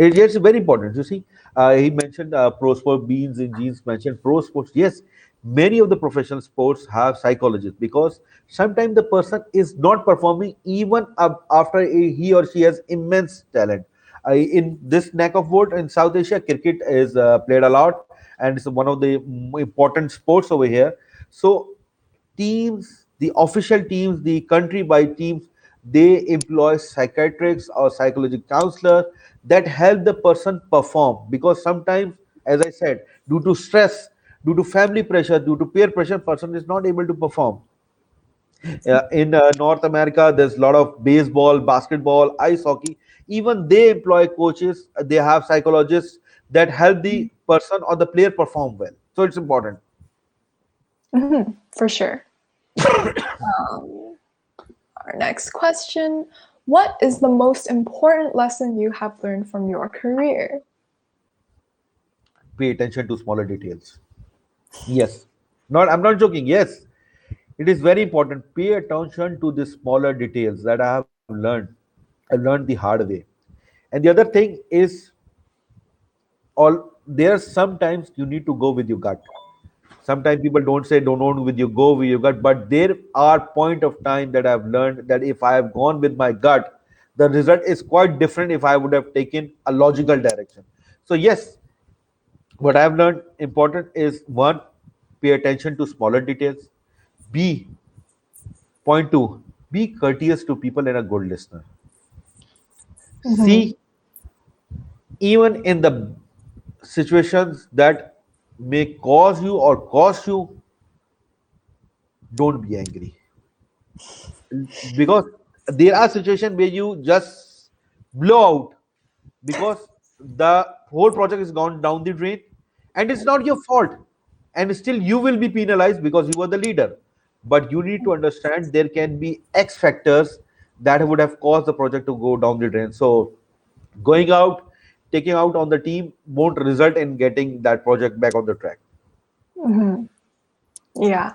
it's very important. You see, he mentioned pro sport beans and jeans mentioned pro sports. Yes, many of the professional sports have psychologists because sometimes the person is not performing even after he or she has immense talent. In this neck of wood in South Asia, cricket is played a lot and it's one of the important sports over here. So teams, the official teams, the country by teams, they employ psychiatrists or psychological counselors that help the person perform. Because sometimes, as I said, due to stress, due to family pressure, due to peer pressure, person is not able to perform. In North America, there's a lot of baseball, basketball, ice hockey. Even they employ coaches. They have psychologists that help the person or the player perform well. So it's important. For sure. Um, our next question. What is the most important lesson you have learned from your career? Pay attention to smaller details. Yes. Not I'm not joking. Yes. It is very important. Pay attention to the smaller details that I have learned. I learned the hard way. And the other thing is all there sometimes you need to go with your gut. Sometimes people don't say don't with you go with your gut, but there are point of time that I've learned that if I have gone with my gut, the result is quite different if I would have taken a logical direction. So yes, what I've learned important is one, pay attention to smaller details. B, point two, be courteous to people and a good listener. Mhm. C, even in the situations that may cause you or cost you, don't be angry. Because there are situations where you just blow out because the whole project is gone down the drain and it's not your fault, and still you will be penalized because you were the leader. But you need to understand there can be x factors that would have caused the project to go down the drain. So going out, taking out on the team won't result in getting that project back on the track. Mhm. Yeah.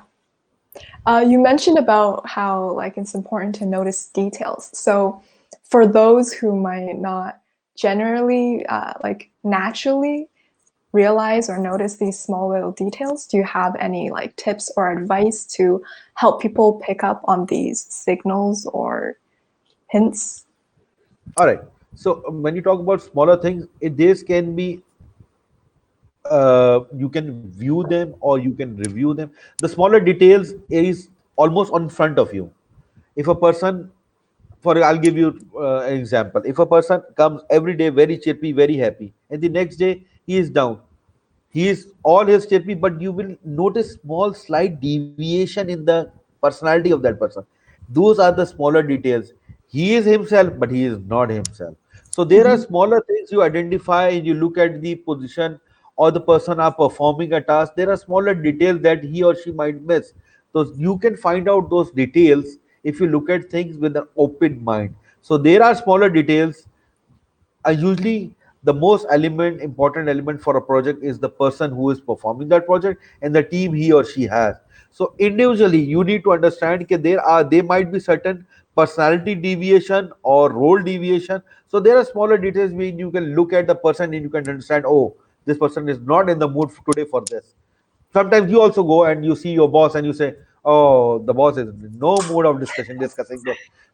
You mentioned about how like it's important to notice details. So for those who might not generally like naturally realize or notice these small little details, do you have any like tips or advice to help people pick up on these signals or hints? All right. So when you talk about smaller things, this can be you can view them or you can review them. The smaller details is almost on front of you. If a person, for I'll give you an example. If a person comes every day very chirpy, very happy, and the next day he is down, he is all his chirpy, but you will notice small slight deviation in the personality of that person. Those are the smaller details. He is himself, but he is not himself. So there are Mhm. smaller things you identify and you look at the position or the person are performing a task. There are smaller details that he or she might miss. So you can find out those details if you look at things with an open mind. So there are smaller details. Usually the most element important element for a project is the person who is performing that project and the team he or she has. So individually you need to understand that there might be certain personality deviation or role deviation. So there are smaller details when you can look at the person and you can understand, oh, this person is not in the mood today for this. Sometimes you also go and you see your boss and you say, oh, the boss is in no mood of discussing this.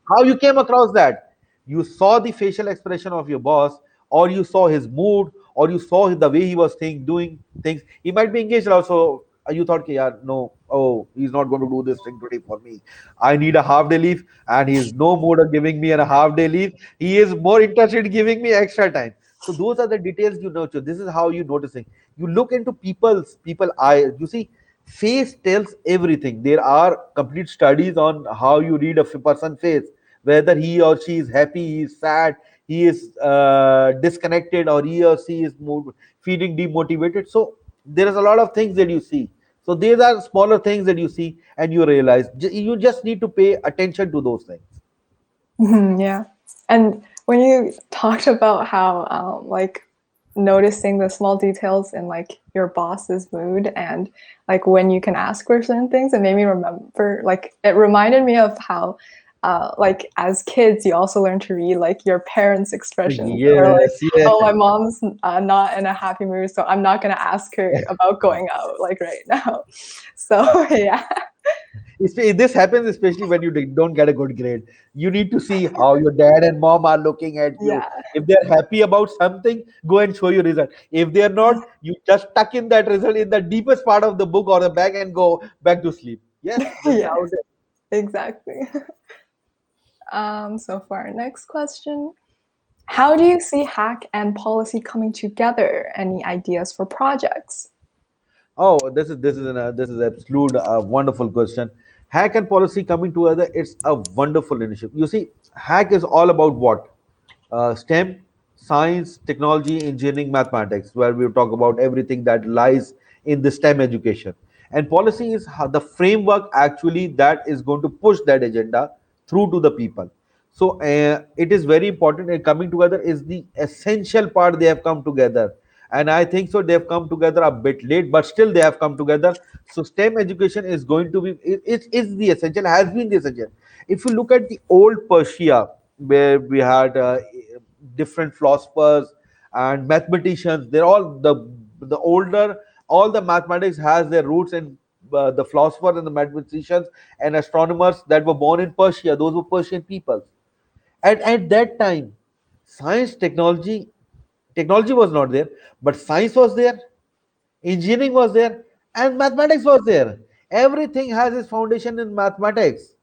How you came across that? You saw the facial expression of your boss, or you saw his mood, or you saw the way he was doing things. He might be engaged also. You thought, "Okay, yeah, no, oh, he's not going to do this thing today for me. I need a half day leave, and he's no mood of giving me a half day leave. He is more interested in giving me extra time." So those are the details you nurture. This is how you noticing. You look into people eye. You see, face tells everything. There are complete studies on how you read a person face, whether he or she is happy, he is sad, he is disconnected, or he or she is feeling demotivated. So there is a lot of things that you see. So these are smaller things that you see and you realize. You just need to pay attention to those things. Yeah. And when you talked about how like noticing the small details in like your boss's mood and like when you can ask for certain things, it made me remember like it reminded me of how like as kids you also learn to read like your parents' expressions or like, Yes, yes. oh, my mom's not in a happy mood, so I'm not gonna ask her about going out like right now. So yeah. This happens especially when you don't get a good grade. You need to see how your dad and mom are looking at you. Yeah. If they're happy about something, go and show your result. If they're not, you just tuck in that result in the deepest part of the book or the bag and go back to sleep. Yes, this is Yeah, how it is. exactly. So for our next question, how do you see hack and policy coming together? Any ideas for projects? Oh, this is absolute wonderful question. Hack and policy coming together. It's a wonderful initiative. You see, hack is all about what? STEM, science, technology, engineering, mathematics, where we talk about everything that lies in the STEM education. And policy is the framework actually that is going to push that agenda through to the people. So it is very important. And coming together is the essential part. They have come together, and I think so. They have come together a bit late, but still they have come together. So STEM education is going to be it is the essential. Has been the essential. If you look at the old Persia, where we had different philosophers and mathematicians. They're all the older. All the mathematics has their roots in the philosophers and the mathematicians and astronomers that were born in Persia. Those were Persian people. And at that time, science, technology was not there, but science was there, engineering was there, and mathematics was there. Everything has its foundation in mathematics.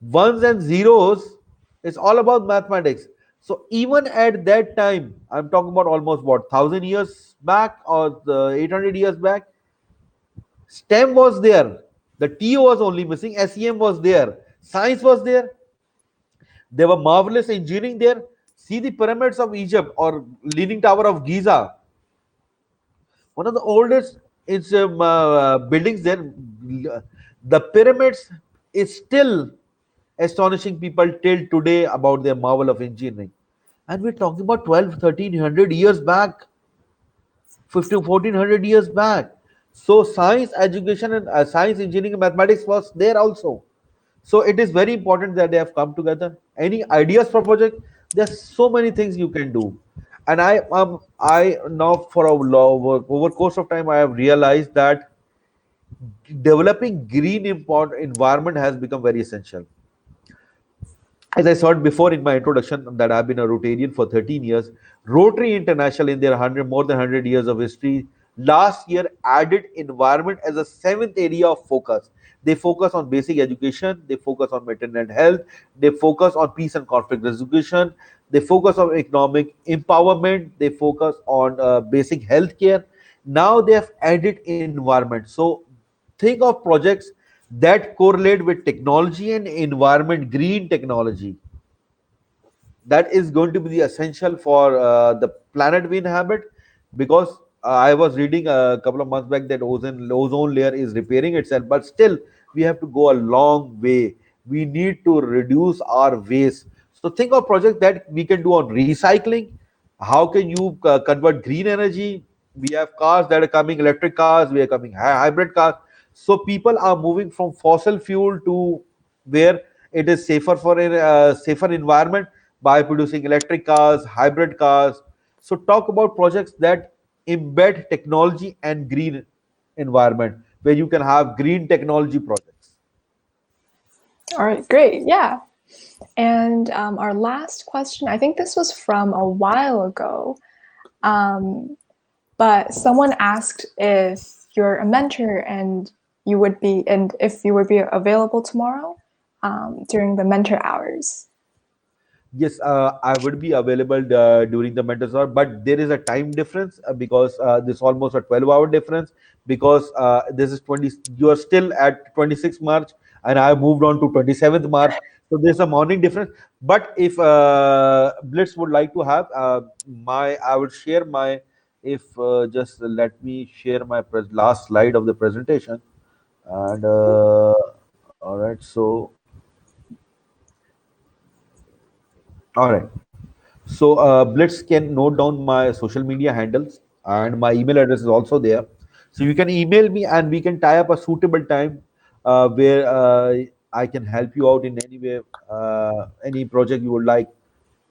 Ones and zeros is all about mathematics. So even at that time, I'm talking about almost what 1,000 years back or the 800 years back, STEM was there. The TO was only missing. SEM was there. Science was there. There were marvelous engineering there. See the pyramids of Egypt or Leaning Tower of Giza, one of the oldest buildings there. The pyramids is still astonishing people till today about their marvel of engineering. And we're talking about 12, 1,300 years back, 15, 1,400 years back. So science education and science, engineering, and mathematics was there also. So it is very important that they have come together. Any ideas for project? There's so many things you can do. And I now for over course of time I have realized that developing green environment has become very essential. As I said before in my introduction, that I've been a Rotarian for 13 years. Rotary International, in their more than 100 years of history, last year added environment as a seventh area of focus. They focus on basic education, they focus on mental health, they focus on peace and conflict resolution, they focus on economic empowerment, they focus on basic health care. Now they have added environment. So think of projects that correlate with technology and environment, green technology. That is going to be the essential for the planet we inhabit, because I was reading a couple of months back that ozone layer is repairing itself, but still we have to go a long way. We need to reduce our waste. So think of projects that we can do on recycling. How can you convert green energy? We have cars that are coming, electric cars, we are coming hybrid cars. So people are moving from fossil fuel to where it is safer for a safer environment by producing electric cars, hybrid cars. So talk about projects that embed technology and green environment, where you can have green technology projects. All right, great. Yeah. And our last question, I think this was from a while ago, um, but someone asked if you're a mentor and if you would be available tomorrow during the mentor hours. Yes, I would be available during the mentor's hour, but there is a time difference because this almost a 12-hour difference, because this is 20. You are still at 26th March, and I moved on to 27th March. So there's a morning difference. But if Blitz would like to have I would share my if just let me share my last slide of the presentation. And all right, so all right. So Blitz can note down my social media handles, and my email address is also there. So you can email me and we can tie up a suitable time where I can help you out in any way, any project you would like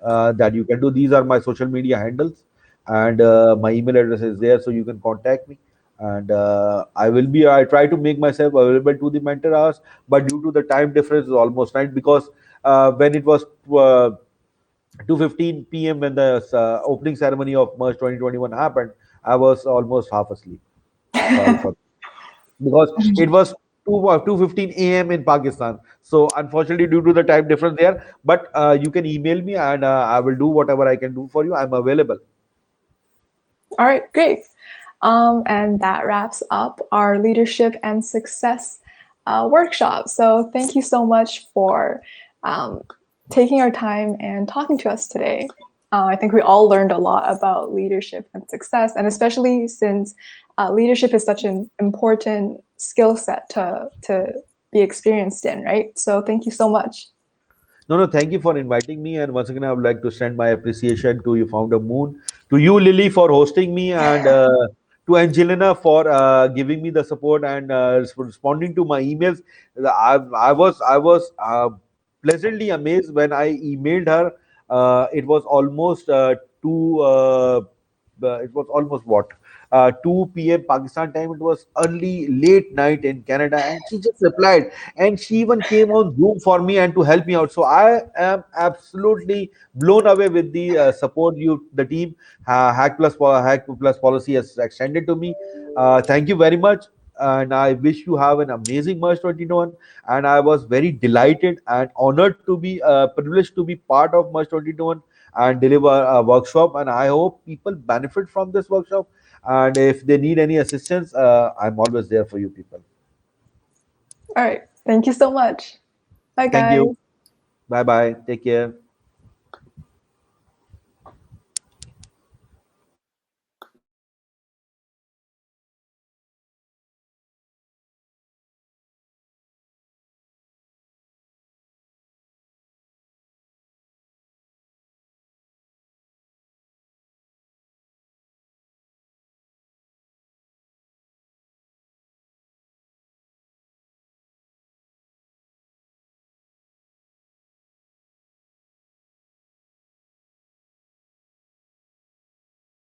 that you can do. These are my social media handles, and my email address is there, so you can contact me. And I try to make myself available to the mentor hours, but due to the time difference, is almost night because when it was 2:15 p.m. when the opening ceremony of March 2021 happened, I was almost half asleep. Sorry for because it was 2:15 a.m. in Pakistan. So unfortunately, due to the time difference there, but you can email me and I will do whatever I can do for you. I'm available. All right, great. And that wraps up our leadership and success workshop. So thank you so much for um, taking our time and talking to us today. I think we all learned a lot about leadership and success, and especially since leadership is such an important skill set to be experienced in, right? So thank you so much. No, no, thank you for inviting me. And once again, I would like to send my appreciation to you, Founder Moon, to you, Lily, for hosting me, and to Angelina for giving me the support and responding to my emails. I was pleasantly amazed when I emailed her. It was almost it was almost what 2 p.m. Pakistan time. It was early, late night in Canada, and she just replied, and she even came on Zoom for me and to help me out. So I am absolutely blown away with the support the team Hack Plus Policy has extended to me. Thank you very much. And I wish you have an amazing March 2021. And I was very delighted and honored to be privileged to be part of March 2021 and deliver a workshop. And I hope people benefit from this workshop. And if they need any assistance, I'm always there for you people. All right, thank you so much. Bye, Thank you. guys. Bye bye. Take care.